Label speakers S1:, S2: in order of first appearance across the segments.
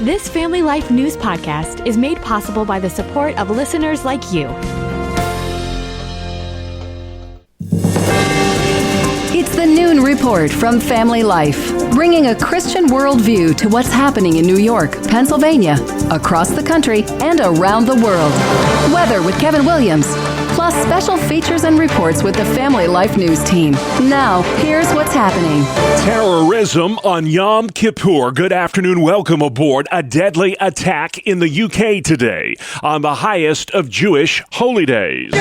S1: This Family Life News podcast is made possible by the support of listeners like you.
S2: It's the Noon Report from Family Life, bringing a Christian worldview to what's happening in New York, Pennsylvania, across the country, and around the world. Weather with Kevin Williams, plus special features and reports with the Family Life News team. Now, here's what's happening.
S3: Terrorism on Yom Kippur. Good afternoon. Welcome aboard. A deadly attack in the UK today on the highest of Jewish holy days.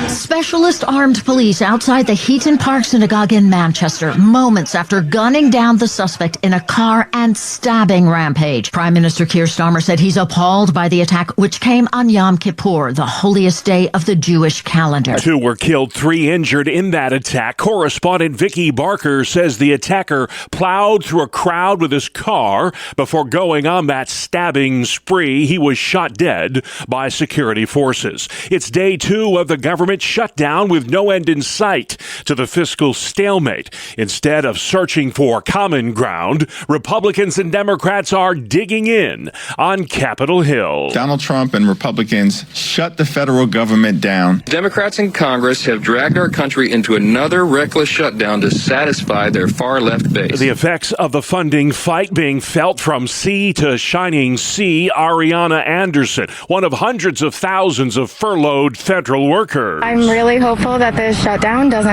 S4: Specialist armed police outside the Heaton Park Synagogue in Manchester, moments after gunning down the suspect in a car and stabbing rampage. Prime Minister Keir Starmer said he's appalled by the attack, which came on Yom Kippur, the holiest day of the Jewish calendar.
S3: 2 were killed, 3 injured in that attack. Correspondent Vicky Barker says the attacker plowed through a crowd with his car before going on that stabbing spree. He was shot dead by security forces. It's day 2 of the government shutdown with no end in sight to the fiscal stalemate. Instead of searching for common ground, Republicans and Democrats are digging in on Capitol Hill.
S5: Donald Trump and Republicans shut the federal government down.
S6: Democrats in Congress have dragged our country into another reckless shutdown to satisfy their far-left base.
S3: The effects of the funding fight being felt from sea to shining sea. Ariana Anderson, one of hundreds of thousands of furloughed federal workers.
S7: I'm really hopeful that this shutdown doesn't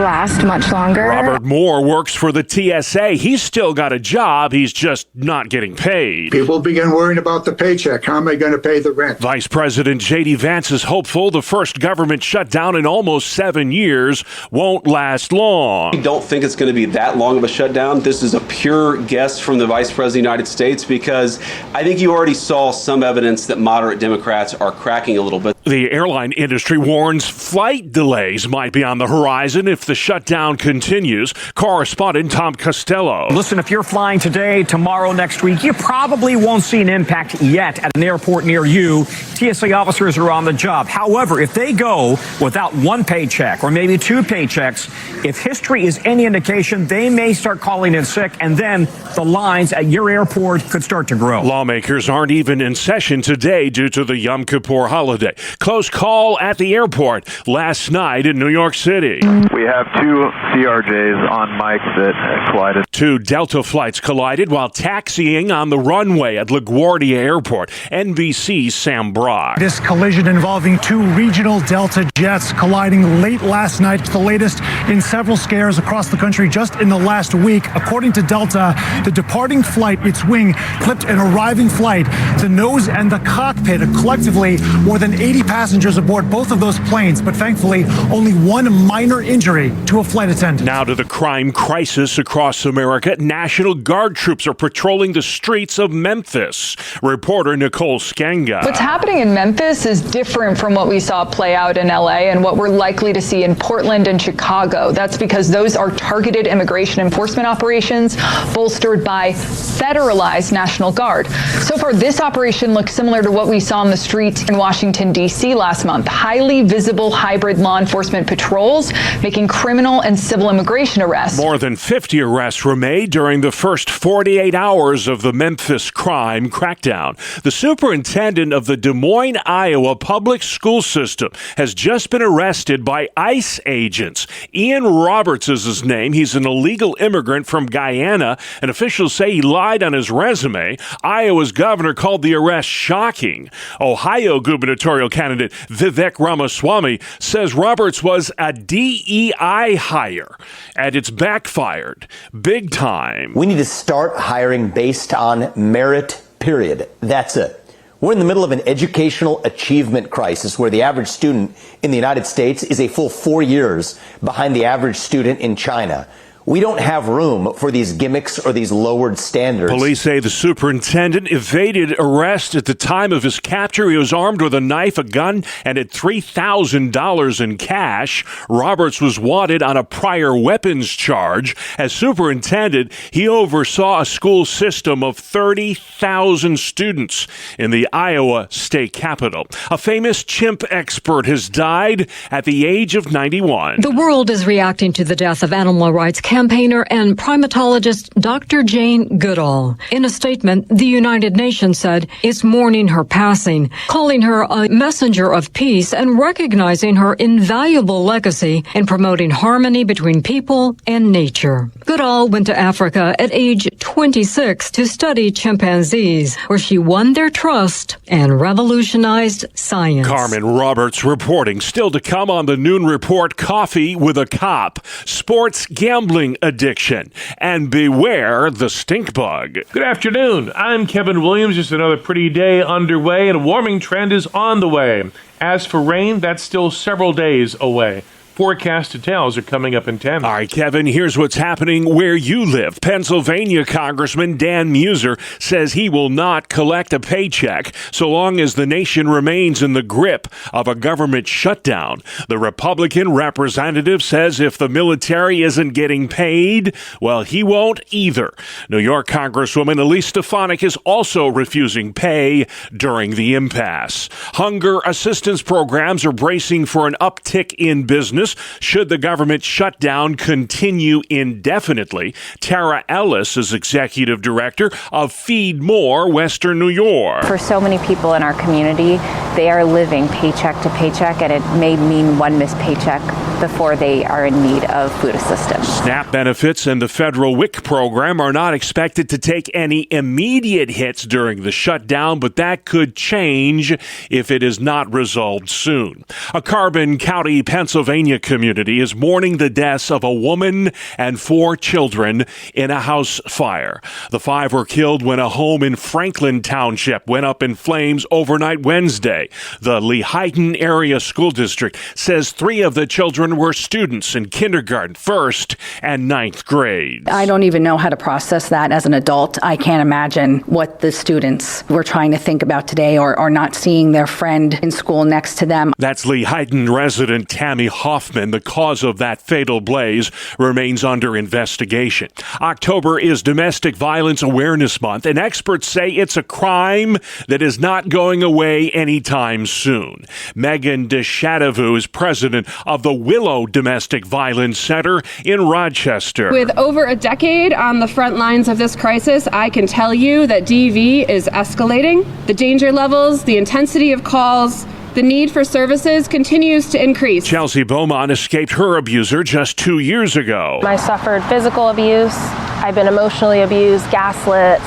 S7: last much longer.
S3: Robert Moore works for the TSA. He's still got a job. He's just not getting paid.
S8: People begin worrying about the paycheck. How am I going to pay the rent?
S3: Vice President J.D. Vance is hopeful the first government shutdown in almost 7 years won't last long.
S9: I don't think it's going to be that long of a shutdown. This is a pure guess from the Vice President of the United States because I think you already saw some evidence that moderate Democrats are cracking a little bit.
S3: The airline industry warns flight delays might be on the horizon if the shutdown continues. Correspondent Tom Costello.
S10: Listen, if you're flying today, tomorrow, next week, you probably won't see an impact yet at an airport near you. TSA officers are on the job. However, if they go without one paycheck or maybe 2 paychecks, if history is any indication, they may start calling in sick, and then the lines at your airport could start to grow.
S3: Lawmakers aren't even in session today due to the Yom Kippur holiday. Close call at the airport last night in New York City.
S11: We have 2 CRJs on mic that collided.
S3: 2 Delta flights collided while taxiing on the runway at LaGuardia Airport. NBC's Sam Brock.
S12: This collision involving 2 regional Delta jets colliding late last night, the latest in several scares across the country just in the last week. According to Delta, the departing flight, its wing clipped an arriving flight. The nose and the cockpit, collectively more than 80 passengers aboard both of those planes, but thankfully only 1 minor injury to a flight attendant.
S3: Now to the crime crisis across America. National Guard troops are patrolling the streets of Memphis. Reporter Nicole Skanga.
S13: What's happening in Memphis is different from what we saw play out in LA and what we're likely to see in Portland and Chicago. That's because those are targeted immigration enforcement operations bolstered by federalized National Guard. So far, this operation looks similar to what we saw on the streets in Washington, D.C. last month. Highly visible hybrid law enforcement patrols making criminal and civil immigration arrests.
S3: More than 50 arrests were made during the first 48 hours of the Memphis crime crackdown. The superintendent of the Des Moines, Iowa public school system has just been arrested by ICE agents. Ian Roberts is his name. He's an illegal immigrant from Guyana, and officials say he lied on his resume. Iowa's governor called the arrest shocking. Ohio gubernatorial candidate Vivek Ramaswamy says Roberts was a DEI hire, and it's backfired big time.
S14: We need to start hiring based on merit, period. That's it. We're in the middle of an educational achievement crisis where the average student in the United States is a full 4 years behind the average student in China. We don't have room for these gimmicks or these lowered standards.
S3: Police say the superintendent evaded arrest at the time of his capture. He was armed with a knife, a gun, and had $3,000 in cash. Roberts was wanted on a prior weapons charge. As superintendent, he oversaw a school system of 30,000 students in the Iowa state capital. A famous chimp expert has died at the age of 91.
S15: The world is reacting to the death of animal rights campaigner and primatologist Dr. Jane Goodall. In a statement, the United Nations said it's mourning her passing, calling her a messenger of peace and recognizing her invaluable legacy in promoting harmony between people and nature. Goodall went to Africa at age 26 to study chimpanzees, where she won their trust and revolutionized science.
S3: Carmen Roberts reporting. Still to come on the Noon Report, coffee with a cop, sports gambling addiction, and beware the stink bug.
S16: Good afternoon. I'm Kevin Williams. Just another pretty day underway, and a warming trend is on the way. As for rain, that's still several days away. Forecast details are coming up in 10.
S3: All right, Kevin, here's what's happening where you live. Pennsylvania Congressman Dan Muser says he will not collect a paycheck so long as the nation remains in the grip of a government shutdown. The Republican representative says if the military isn't getting paid, well, he won't either. New York Congresswoman Elise Stefanik is also refusing pay during the impasse. Hunger assistance programs are bracing for an uptick in business should the government shutdown continue indefinitely. Tara Ellis is executive director of Feed More Western New York.
S17: For so many people in our community, they are living paycheck to paycheck, and it may mean one missed paycheck before they are in need of food assistance.
S3: SNAP benefits and the federal WIC program are not expected to take any immediate hits during the shutdown, but that could change if it is not resolved soon. A Carbon County, Pennsylvania community is mourning the deaths of a woman and 4 children in a house fire. The 5 were killed when a home in Franklin Township went up in flames overnight Wednesday. The Lehighton Area School District says 3 of the children were students in kindergarten, 1st and 9th grades.
S18: I don't even know how to process that as an adult. I can't imagine what the students were trying to think about today, or not seeing their friend in school next to them.
S3: That's Lehighton resident Tammy Hoffman. The cause of that fatal blaze remains under investigation. October is Domestic Violence Awareness Month, and experts say it's a crime that is not going away anytime soon. Megan DeShadavu is president of the Willow Domestic Violence Center in Rochester.
S19: With over a decade on the front lines of this crisis, I can tell you that DV is escalating. The danger levels, the intensity of calls, the need for services continues to increase.
S3: Chelsea Beaumont escaped her abuser just 2 years ago.
S20: I suffered physical abuse. I've been emotionally abused, gaslit,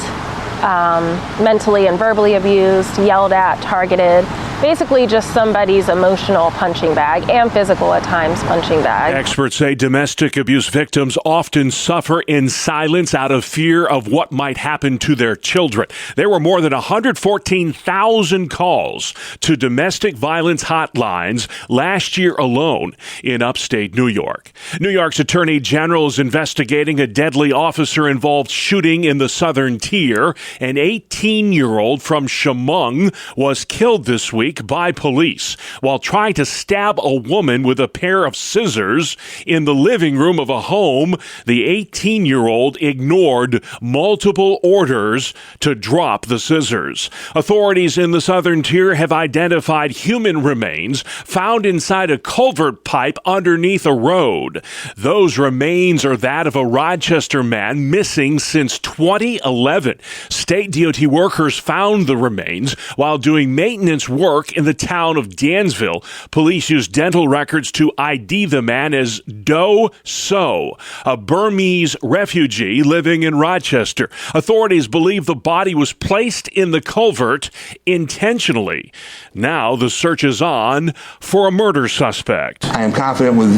S20: mentally and verbally abused, yelled at, targeted. Basically just somebody's emotional punching bag, and physical at times punching bag.
S3: Experts say domestic abuse victims often suffer in silence out of fear of what might happen to their children. There were more than 114,000 calls to domestic violence hotlines last year alone in upstate New York. New York's Attorney General is investigating a deadly officer-involved shooting in the Southern Tier. An 18-year-old from Chemung was killed this week by police while trying to stab a woman with a pair of scissors in the living room of a home. The 18-year-old ignored multiple orders to drop the scissors. Authorities in the Southern Tier have identified human remains found inside a culvert pipe underneath a road. Those remains are that of a Rochester man missing since 2011. State DOT workers found the remains while doing maintenance work in the town of Dansville. Police used dental records to ID the man as Do So, a Burmese refugee living in Rochester. Authorities believe the body was placed in the culvert intentionally. Now the search is on for a murder suspect.
S21: I am confident with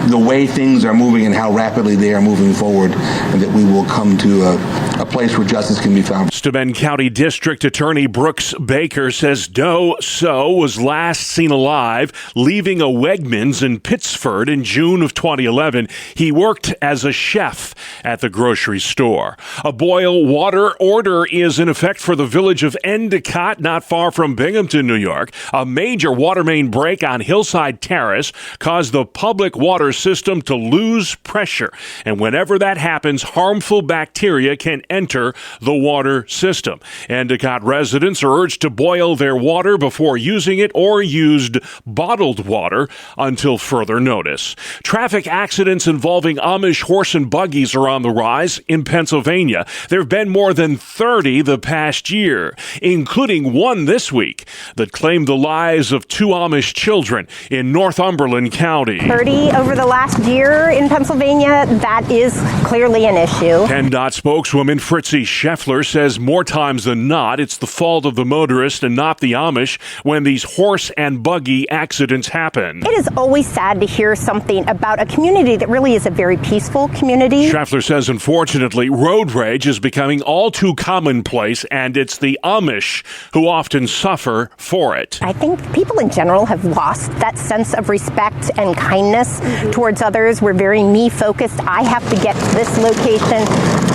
S21: the way things are moving and how rapidly they are moving forward, and that we will come to a place where justice can be found.
S3: Steuben County District Attorney Brooks Baker says Do So was last seen alive leaving a Wegmans in Pittsford in June of 2011. He worked as a chef at the grocery store. A boil water order is in effect for the village of Endicott, not far from Binghamton, New York. A major water main break on Hillside Terrace caused the public water system to lose pressure. And whenever that happens, harmful bacteria can enter the water system. Endicott residents are urged to boil their water water before using it or used bottled water until further notice. Traffic accidents involving Amish horse and buggies are on the rise in Pennsylvania. There have been more than 30 the past year, including one this week that claimed the lives of 2 Amish children in Northumberland County.
S1: 30 over the last year in Pennsylvania, that is clearly an issue.
S3: PennDOT spokeswoman Fritzy Scheffler says more times than not, it's the fault of the motorist and not the Amish when these horse and buggy accidents happen.
S1: It is always sad to hear something about a community that really is a very peaceful community.
S3: Scheffler says, unfortunately, road rage is becoming all too commonplace, and it's the Amish who often suffer for it.
S1: I think people in general have lost that sense of respect and kindness towards others. We're very me-focused. I have to get to this location.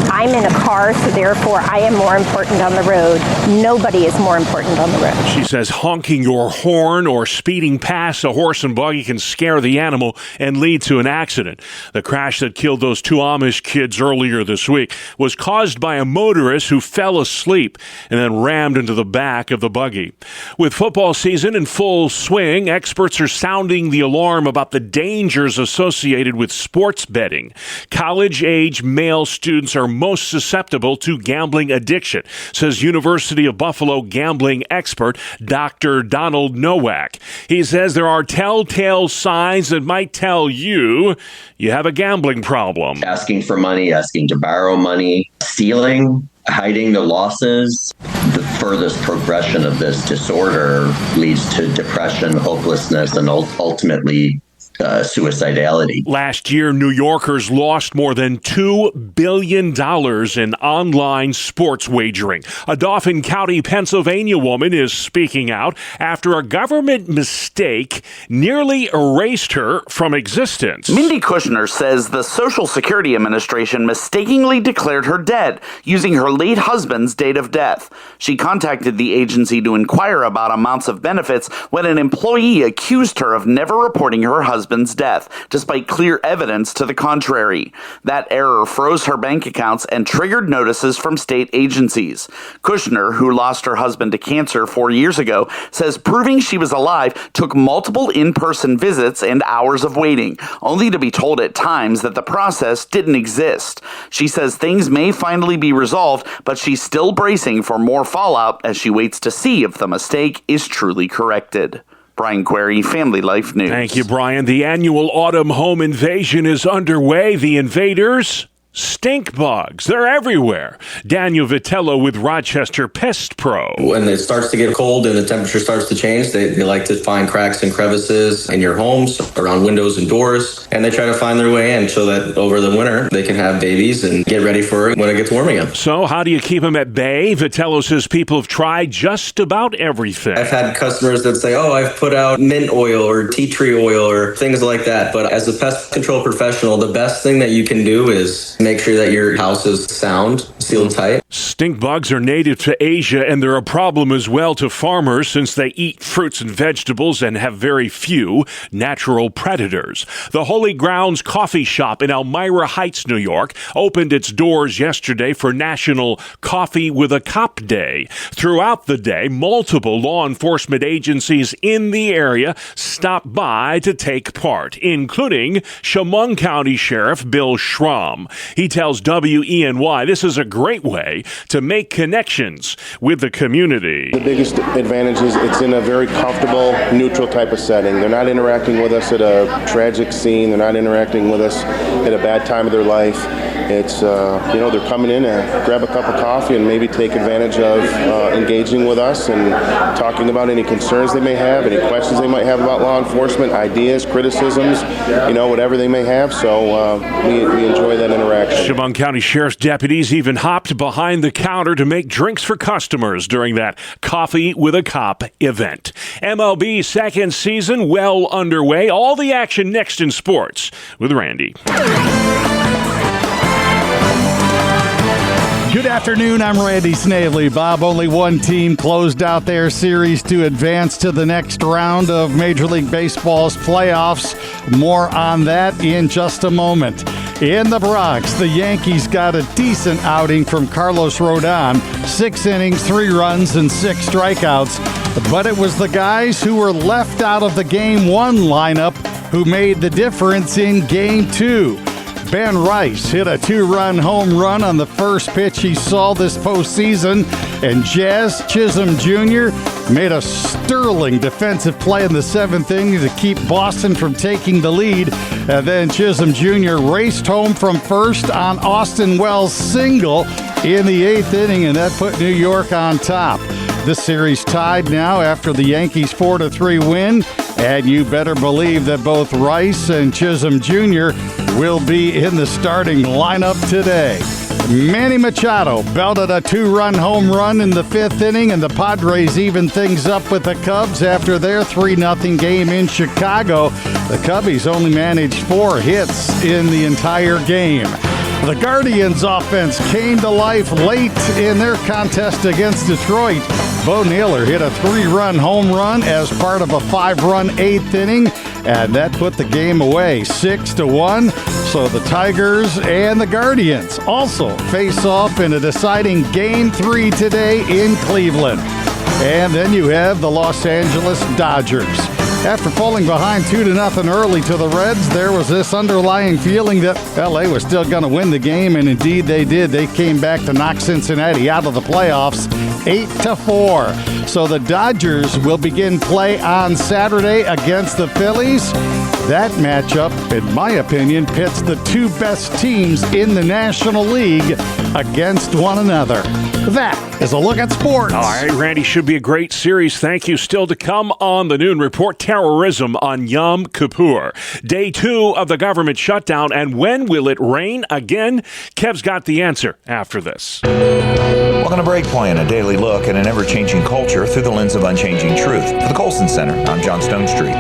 S1: I'm in a car, so therefore I am more important on the road. Nobody is more important on the road.
S3: She says honking your horn or speeding past a horse and buggy can scare the animal and lead to an accident. The crash that killed those 2 Amish kids earlier this week was caused by a motorist who fell asleep and then rammed into the back of the buggy. With football season in full swing, experts are sounding the alarm about the dangers associated with sports betting. College-age male students are most susceptible to gambling addiction, says University of Buffalo gambling expert Dr. Donald Nowak. He says there are telltale signs that might tell you have a gambling problem.
S22: Asking for money, asking to borrow money, stealing, hiding the losses. The furthest progression of this disorder leads to depression, hopelessness, and ultimately suicidality.
S3: Last year, New Yorkers lost more than $2 billion in online sports wagering. A Dauphin County, Pennsylvania woman is speaking out after a government mistake nearly erased her from existence.
S23: Mindy Kushner says the Social Security Administration mistakenly declared her dead using her late husband's date of death. She contacted the agency to inquire about amounts of benefits when an employee accused her of never reporting her husband's death, despite clear evidence to the contrary. That error froze her bank accounts and triggered notices from state agencies. Kushner, who lost her husband to cancer 4 years ago, says proving she was alive took multiple in-person visits and hours of waiting, only to be told at times that the process didn't exist. She says things may finally be resolved, but she's still bracing for more fallout as she waits to see if the mistake is truly corrected. Brian Query, Family Life News.
S3: Thank you, Brian. The annual autumn home invasion is underway. The invaders, stink bugs. They're everywhere. Daniel Vitello with Rochester Pest Pro.
S24: When it starts to get cold and the temperature starts to change, they like to find cracks and crevices in your homes, around windows and doors, and they try to find their way in so that over the winter they can have babies and get ready for it when it gets warm again.
S3: So how do you keep them at bay? Vitello says people have tried just about everything.
S24: I've had customers that say, I've put out mint oil or tea tree oil or things like that. But as a pest control professional, the best thing that you can do is make sure that your house is sound, sealed tight.
S3: Stink bugs are native to Asia, and they're a problem as well to farmers since they eat fruits and vegetables and have very few natural predators. The Holy Grounds Coffee Shop in Elmira Heights, New York, opened its doors yesterday for National Coffee with a Cop Day. Throughout the day, multiple law enforcement agencies in the area stopped by to take part, including Chemung County Sheriff Bill Schramm. He tells WENY this is a great way to make connections with the community.
S25: The biggest advantage is it's in a very comfortable, neutral type of setting. They're not interacting with us at a tragic scene. They're not interacting with us at a bad time of their life. It's, they're coming in and grab a cup of coffee and maybe take advantage of engaging with us and talking about any concerns they may have, any questions they might have about law enforcement, ideas, criticisms, whatever they may have. So we enjoy that interaction.
S3: Chemung County Sheriff's deputies even hopped behind the counter to make drinks for customers during that Coffee with a Cop event. MLB second season well underway. All the action next in sports with Randy.
S26: Good afternoon, I'm Randy Snavely. Bob, only one team closed out their series to advance to the next round of Major League Baseball's playoffs. More on that in just a moment. In the Bronx, the Yankees got a decent outing from Carlos Rodon. 6 innings, 3 runs, and 6 strikeouts. But it was the guys who were left out of the Game 1 lineup who made the difference in Game 2. Ben Rice hit a 2-run home run on the first pitch he saw this postseason, and Jazz Chisholm Jr. made a sterling defensive play in the 7th inning to keep Boston from taking the lead. And then Chisholm Jr. raced home from first on Austin Wells' single in the 8th inning, and that put New York on top. This series tied now after the Yankees' 4-3 win, and you better believe that both Rice and Chisholm Jr. will be in the starting lineup today. Manny Machado belted a 2-run home run in the 5th inning, and the Padres evened things up with the Cubs after their 3-0 game in Chicago. The Cubbies only managed 4 hits in the entire game. The Guardians' offense came to life late in their contest against Detroit. Bo Naylor hit a 3-run home run as part of a 5-run 8th inning, and that put the game away 6-1. So the Tigers and the Guardians also face off in a deciding Game 3 today in Cleveland. And then you have the Los Angeles Dodgers. After falling behind 2-0 early to the Reds, there was this underlying feeling that LA was still going to win the game, and indeed they did. They came back to knock Cincinnati out of the playoffs 8-4. So the Dodgers will begin play on Saturday against the Phillies. That matchup, in my opinion, pits the 2 best teams in the National League against one another. That is a look at sports.
S3: All right, Randy, should be a great series. Thank you. Still to come on the Noon Report, terrorism on Yom Kippur. Day 2 of the government shutdown, and when will it rain again? Kev's got the answer after this.
S2: Welcome to Breakpoint, a daily look at an ever-changing culture through the lens of unchanging truth. For the Colson Center, I'm John Stone Street.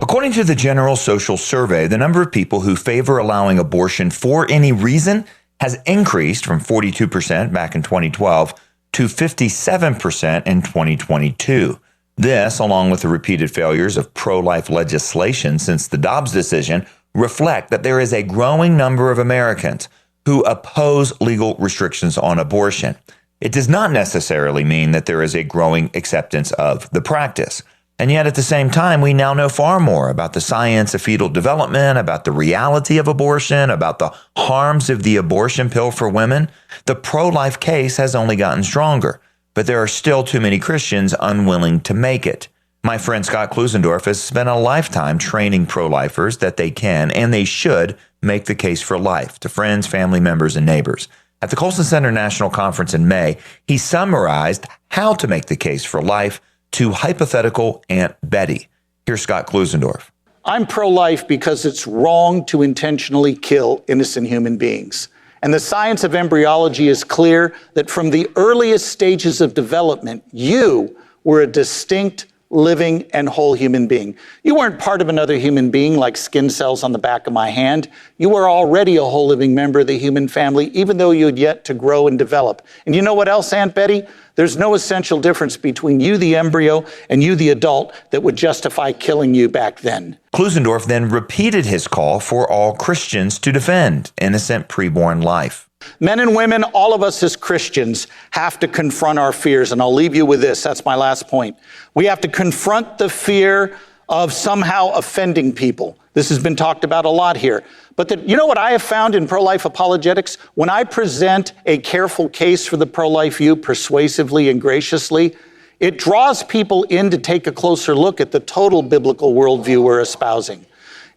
S2: According to the General Social Survey, the number of people who favor allowing abortion for any reason has increased from 42% back in 2012 to 57% in 2022. This, along with the repeated failures of pro-life legislation since the Dobbs decision, reflect that there is a growing number of Americans who oppose legal restrictions on abortion. It does not necessarily mean that there is a growing acceptance of the practice. And yet at the same time, we now know far more about the science of fetal development, about the reality of abortion, about the harms of the abortion pill for women. The pro-life case has only gotten stronger, but there are still too many Christians unwilling to make it. My friend Scott Klusendorf has spent a lifetime training pro-lifers that they can and they should make the case for life to friends, family members, and neighbors. At the Colson Center National Conference in May, he summarized how to make the case for life to hypothetical Aunt Betty. Here's Scott Klusendorf.
S4: I'm pro-life because it's wrong to intentionally kill innocent human beings. And the science of embryology is clear that from the earliest stages of development, you were a distinct, living, and whole human being. You weren't part of another human being like skin cells on the back of my hand. You were already a whole living member of the human family, even though you had yet to grow and develop. And you know what else, Aunt Betty? There's no essential difference between you, the embryo, and you, the adult, that would justify killing you back then.
S2: Klusendorf then repeated his call for all Christians to defend innocent preborn life.
S4: Men and women, all of us as Christians have to confront our fears. And I'll leave you with this. That's my last point. We have to confront the fear of somehow offending people. This has been talked about a lot here. But you know what I have found in pro-life apologetics? When I present a careful case for the pro-life view persuasively and graciously, it draws people in to take a closer look at the total biblical worldview we're espousing.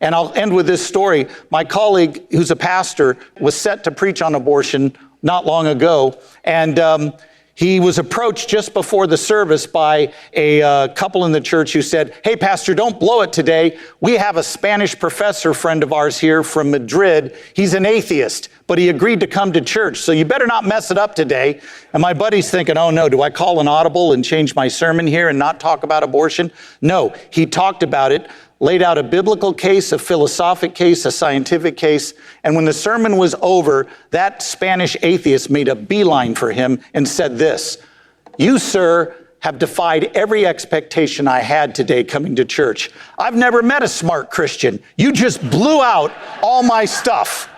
S4: And I'll end with this story. My colleague, who's a pastor, was set to preach on abortion not long ago, and he was approached just before the service by a couple in the church who said, "Hey, Pastor, don't blow it today. We have a Spanish professor friend of ours here from Madrid. He's an atheist, but he agreed to come to church, so you better not mess it up today." And my buddy's thinking, oh no, do I call an audible and change my sermon here and not talk about abortion? No, he talked about it, laid out a biblical case, a philosophic case, a scientific case. And when the sermon was over, that Spanish atheist made a beeline for him and said this: "You, sir, have defied every expectation I had today coming to church. I've never met a smart Christian. You just blew out all my stuff."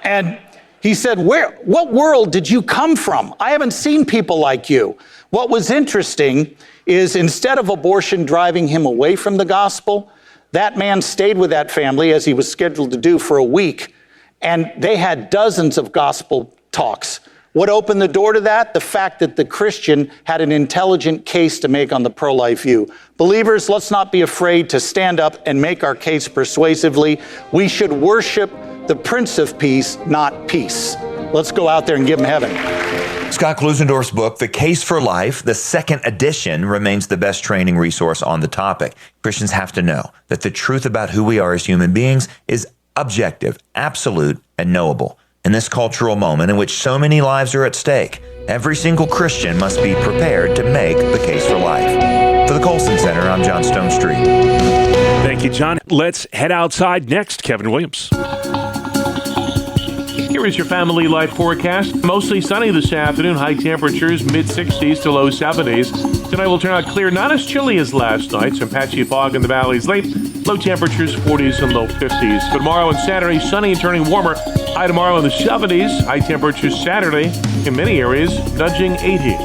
S4: And he said, what world did you come from? I haven't seen people like you. What was interesting is instead of abortion driving him away from the gospel, that man stayed with that family, as he was scheduled to do, for a week, and they had dozens of gospel talks. What opened the door to that? The fact that the Christian had an intelligent case to make on the pro-life view. Believers, let's not be afraid to stand up and make our case persuasively. We should worship the Prince of Peace, not peace. Let's go out there and give him heaven.
S2: Scott Klusendorf's book, The Case for Life, the second edition, remains the best training resource on the topic. Christians have to know that the truth about who we are as human beings is objective, absolute, and knowable. In this cultural moment in which so many lives are at stake, every single Christian must be prepared to make the case for life. For the Colson Center, I'm John Stone Street.
S3: Thank you, John. Let's head outside next. Kevin Williams.
S16: Here is your family life forecast. Mostly sunny this afternoon. High temperatures, mid-60s to low 70s. Tonight will turn out clear, not as chilly as last night. Some patchy fog in the valleys late. Low temperatures, 40s and low 50s. For tomorrow and Saturday, sunny and turning warmer. High tomorrow in the 70s. High temperatures Saturday in many areas, nudging 80.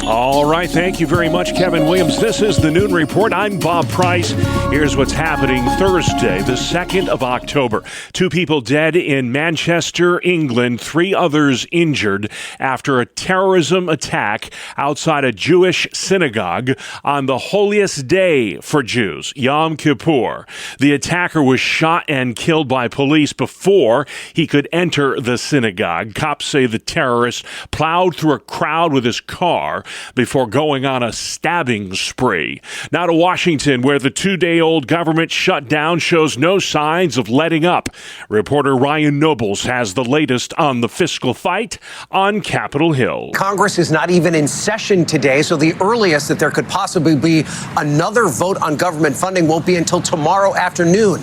S3: All right, thank you very much, Kevin Williams. This is the Noon Report. I'm Bob Price. Here's what's happening Thursday, the 2nd of October. 2 people dead in Manchester, England, 3 others injured after a terrorism attack outside a Jewish synagogue on the holiest day for Jews, Yom Kippur. The attacker was shot and killed by police before he could enter the synagogue. Cops say the terrorist plowed through a crowd with his car before going on a stabbing spree. Now to Washington, where the 2-day-old government shutdown shows no signs of letting up. Reporter Ryan Nobles has the latest on the fiscal fight on Capitol Hill.
S5: Congress is not even in session today, so the earliest that there could possibly be another vote on government funding won't be until tomorrow afternoon,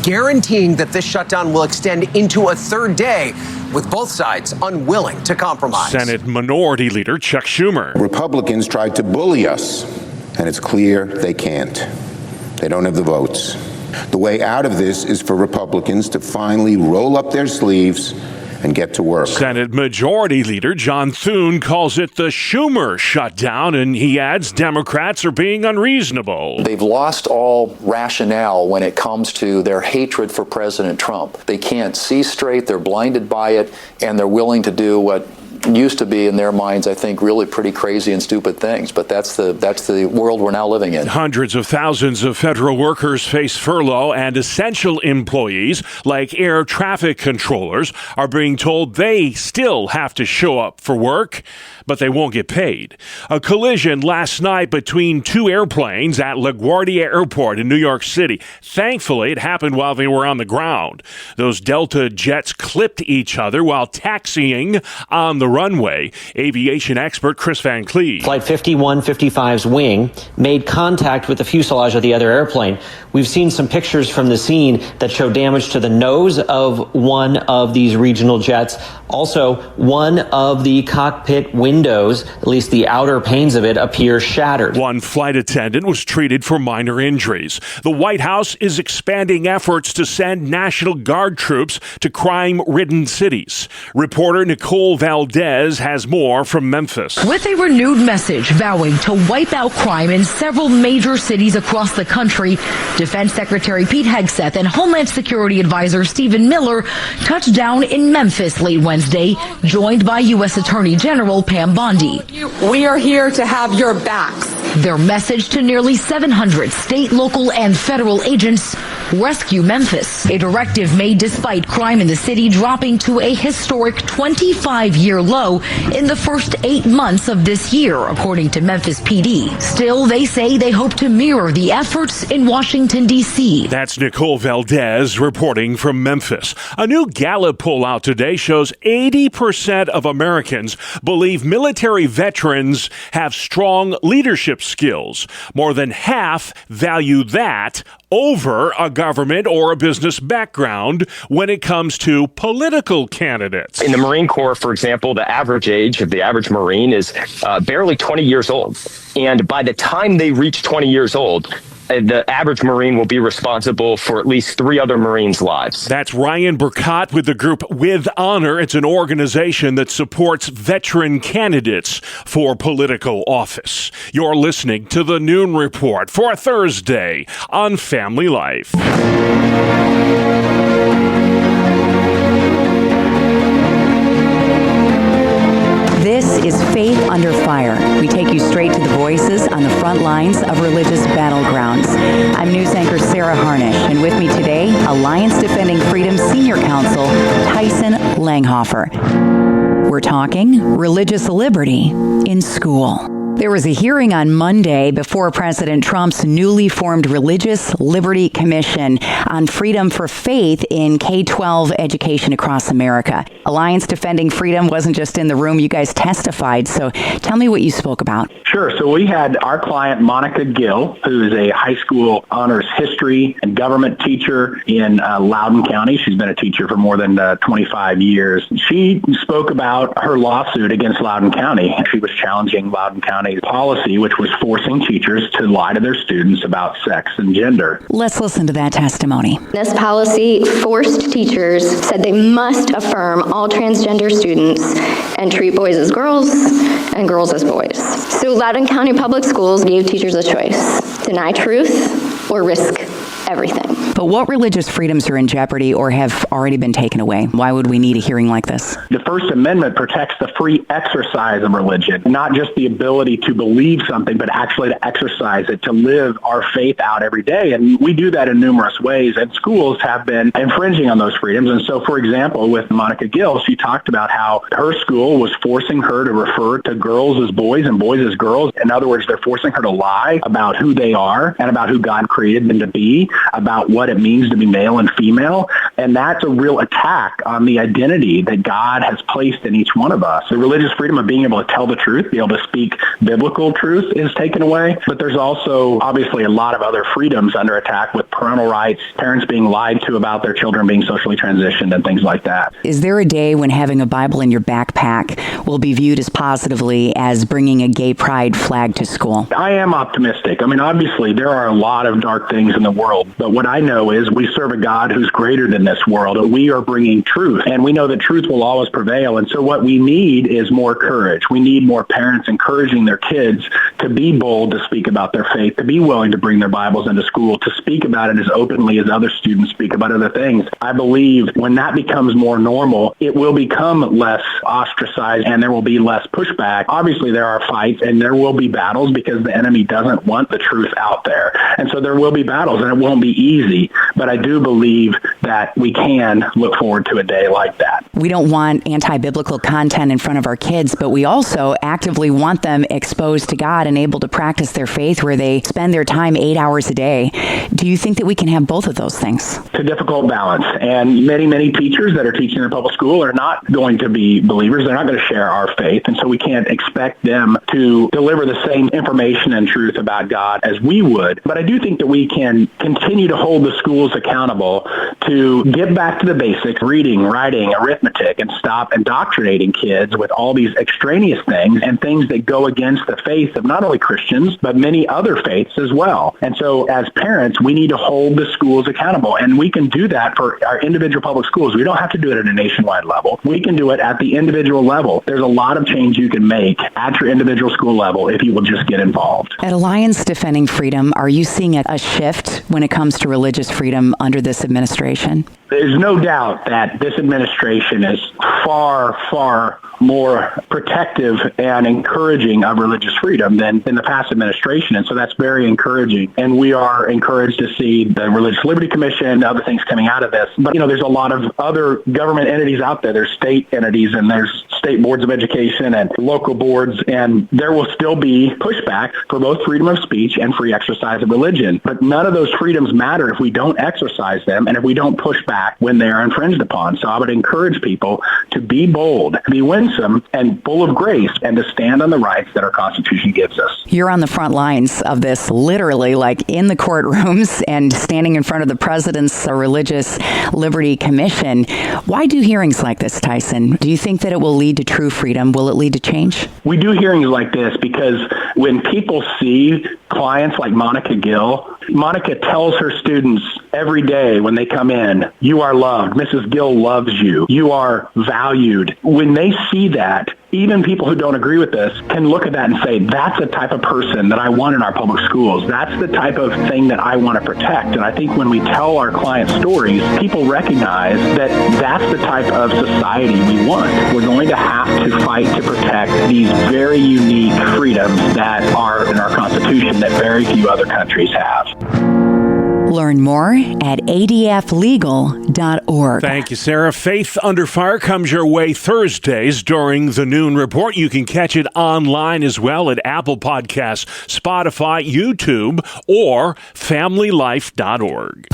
S5: guaranteeing that this shutdown will extend into a third day, with both sides unwilling to compromise.
S3: Senate Minority Leader Chuck Schumer.
S6: Republicans tried to bully us, and it's clear they can't. They don't have the votes. The way out of this is for Republicans to finally roll up their sleeves and get to work.
S3: Senate Majority Leader John Thune calls it the Schumer shutdown, and he adds Democrats are being unreasonable.
S7: They've lost all rationale when it comes to their hatred for President Trump. They can't see straight, they're blinded by it, and they're willing to do what used to be, in their minds, I think, really pretty crazy and stupid things. But that's the world we're now living in.
S3: Hundreds of thousands of federal workers face furlough, and essential employees, like air traffic controllers, are being told they still have to show up for work, but they won't get paid. A collision last night between 2 airplanes at LaGuardia Airport in New York City. Thankfully, it happened while they were on the ground. Those Delta jets clipped each other while taxiing on the runway. Aviation expert Chris Van Cleve.
S8: Flight 5155's wing made contact with the fuselage of the other airplane. We've seen some pictures from the scene that show damage to the nose of one of these regional jets. Also, one of the cockpit windows, at least the outer panes of it, appear shattered.
S3: One flight attendant was treated for minor injuries. The White House is expanding efforts to send National Guard troops to crime-ridden cities. Reporter Nicole Valdez has more from Memphis.
S9: With a renewed message vowing to wipe out crime in several major cities across the country, Defense Secretary Pete Hegseth and Homeland Security Advisor Stephen Miller touched down in Memphis late Wednesday, joined by U.S. Attorney General Pam Bondi.
S10: We are here to have your backs.
S9: Their message to nearly 700 state, local, and federal agents: rescue Memphis. A directive made despite crime in the city dropping to a historic 25-year low in the first 8 months of this year, according to Memphis PD. Still, they say they hope to mirror the efforts in Washington, D.C.
S3: That's Nicole Valdez reporting from Memphis. A new Gallup poll out today shows 80% of Americans believe military veterans have strong leadership skills. More than half value that over a government or a business background when it comes to political candidates.
S27: In the Marine Corps, for example, the average age of the average Marine is barely 20 years old. And by the time they reach 20 years old, the average Marine will be responsible for at least 3 other Marines' lives.
S3: That's Ryan Burkott with the group With Honor. It's an organization that supports veteran candidates for political office. You're listening to the Noon Report for Thursday on Family Life.
S11: This is Faith Under Fire. We take you straight to the voices on the front lines of religious battlegrounds. I'm news anchor Sarah Harnish, and with me today, Alliance Defending Freedom Senior Counsel Tyson Langhofer. We're talking religious liberty in school. There was a hearing on Monday before President Trump's newly formed Religious Liberty Commission on freedom for faith in K-12 education across America. Alliance Defending Freedom wasn't just in the room, you guys testified. So tell me what you spoke about.
S12: Sure. So we had our client, Monica Gill, who is a high school honors history and government teacher in Loudoun County. She's been a teacher for more than 25 years. She spoke about her lawsuit against Loudoun County. She was challenging Loudoun County policy, which was forcing teachers to lie to their students about sex and gender.
S11: Let's listen to that testimony.
S13: This policy forced teachers, said they must affirm all transgender students and treat boys as girls and girls as boys. So Loudoun County Public Schools gave teachers a choice: deny truth or risk everything.
S11: But what religious freedoms are in jeopardy or have already been taken away? Why would we need a hearing like this?
S12: The First Amendment protects the free exercise of religion, not just the ability to believe something, but actually to exercise it, to live our faith out every day. And we do that in numerous ways, and schools have been infringing on those freedoms. And so, for example, with Monica Gill, she talked about how her school was forcing her to refer to girls as boys and boys as girls. In other words, they're forcing her to lie about who they are and about who God created them to be, about what it means to be male and female. And that's a real attack on the identity that God has placed in each one of us. The religious freedom of being able to tell the truth, be able to speak biblical truth is taken away. But there's also obviously a lot of other freedoms under attack, with parental rights, parents being lied to about their children being socially transitioned and things like that.
S11: Is there a day when having a Bible in your backpack will be viewed as positively as bringing a gay pride flag to school?
S12: I am optimistic. I mean, obviously, there are a lot of dark things in the world, but what I know is we serve a God who's greater than this world. We are bringing truth, and we know that truth will always prevail. And so what we need is more courage. We need more parents encouraging their kids to be bold to speak about their faith, to be willing to bring their Bibles into school, to speak about it as openly as other students speak about other things. I believe when that becomes more normal, it will become less ostracized and there will be less pushback. Obviously, there are fights and there will be battles because the enemy doesn't want the truth out there. And so there will be battles, and it won't be easy. But I do believe that we can look forward to a day like that.
S11: We don't want anti-biblical content in front of our kids, but we also actively want them exposed to God and able to practice their faith where they spend their time 8 hours a day. Do you think that we can have both of those things?
S12: It's a difficult balance. And many teachers that are teaching in public school are not going to be believers. They're not going to share our faith. And so we can't expect them to deliver the same information and truth about God as we would. But I do think that we can continue to hold the schools accountable to get back to the basics, reading, writing, arithmetic, and stop indoctrinating kids with all these extraneous things and things that go against the faith of not only Christians, but many other faiths as well. And so as parents, we need to hold the schools accountable. And we can do that for our individual public schools. We don't have to do it at a nationwide level. We can do it at the individual level. There's a lot of change you can make at your individual school level if you will just get involved.
S11: At Alliance Defending Freedom, are you seeing a shift when it comes to religious freedom under this administration?
S12: There's no doubt that this administration is far more protective and encouraging of religious freedom than in the past administration. And so that's very encouraging. And we are encouraged to see the Religious Liberty Commission and other things coming out of this. But, there's a lot of other government entities out there. There's state entities and there's state boards of education and local boards. And there will still be pushback for both freedom of speech and free exercise of religion. But none of those freedoms matter if we don't exercise them and if we don't push back when they are infringed upon. So I would encourage people to be bold, to be winsome and full of grace, and to stand on the rights that our Constitution gives us.
S11: You're on the front lines of this, literally, like in the courtrooms and standing in front of the President's Religious Liberty Commission. Why do hearings like this, Tyson? Do you think that it will lead to true freedom? Will it lead to change?
S12: We do hearings like this because when people see clients like Monica Gill Monica tells her students every day when they come in, you are loved. Mrs. Gill loves you. You are valued. When they see that, even people who don't agree with this can look at that and say, that's the type of person that I want in our public schools. That's the type of thing that I want to protect. And I think when we tell our clients stories, people recognize that that's the type of society we want. We're going to have to fight to protect these very unique freedoms that are in our Constitution that very few other countries have.
S11: Learn more at adflegal.org.
S3: Thank you, Sarah. Faith Under Fire comes your way Thursdays during the Noon Report. You can catch it online as well at Apple Podcasts, Spotify, YouTube, or familylife.org.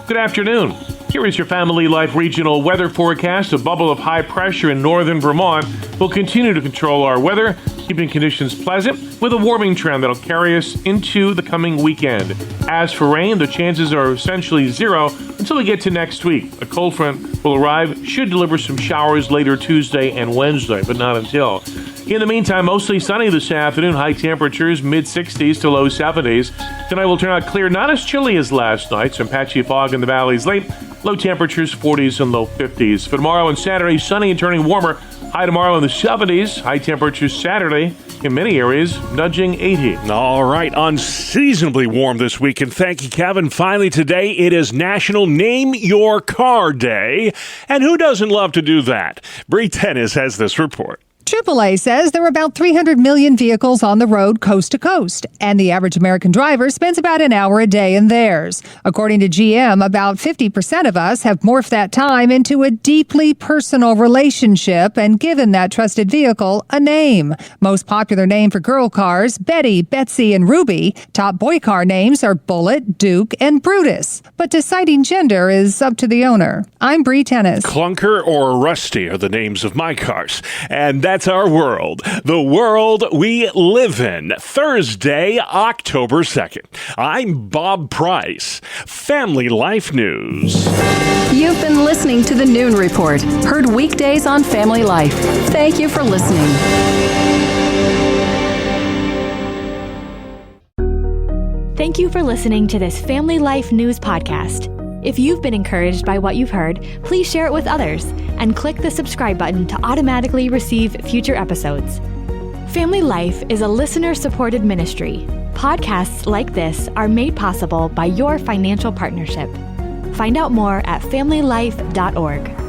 S16: Good afternoon. Here is your Family Life regional weather forecast. A bubble of high pressure in northern Vermont will continue to control our weather, keeping conditions pleasant with a warming trend that'll carry us into the coming weekend. As for rain, the chances are essentially zero until we get to next week. A cold front will arrive, should deliver some showers later Tuesday and Wednesday, but not until. In the meantime, mostly sunny this afternoon. High temperatures, mid-60s to low 70s. Tonight will turn out clear, not as chilly as last night. Some patchy fog in the valleys late. Low temperatures, 40s and low 50s. For tomorrow and Saturday, sunny and turning warmer. High tomorrow in the 70s. High temperatures Saturday in many areas, nudging 80.
S3: All right, unseasonably warm this weekend. Thank you, Kevin. Finally, today it is National Name Your Car Day. And who doesn't love to do that? Bree Tennis has this report.
S14: AAA says there are about 300 million vehicles on the road coast to coast, and the average American driver spends about an hour a day in theirs. According to GM, about 50% of us have morphed that time into a deeply personal relationship and given that trusted vehicle a name. Most popular name for girl cars, Betty, Betsy, and Ruby. Top boy car names are Bullet, Duke, and Brutus. But deciding gender is up to the owner. I'm Bree Tennis.
S3: Clunker or Rusty are the names of my cars. And that's our world, the world we live in. Thursday, October 2nd. I'm Bob Price. Family Life News.
S15: You've been listening to the Noon Report, heard weekdays on Family Life. Thank you for listening.
S17: Thank you for listening to this Family Life News podcast. If you've been encouraged by what you've heard, please share it with others and click the subscribe button to automatically receive future episodes. Family Life is a listener-supported ministry. Podcasts like this are made possible by your financial partnership. Find out more at familylife.org.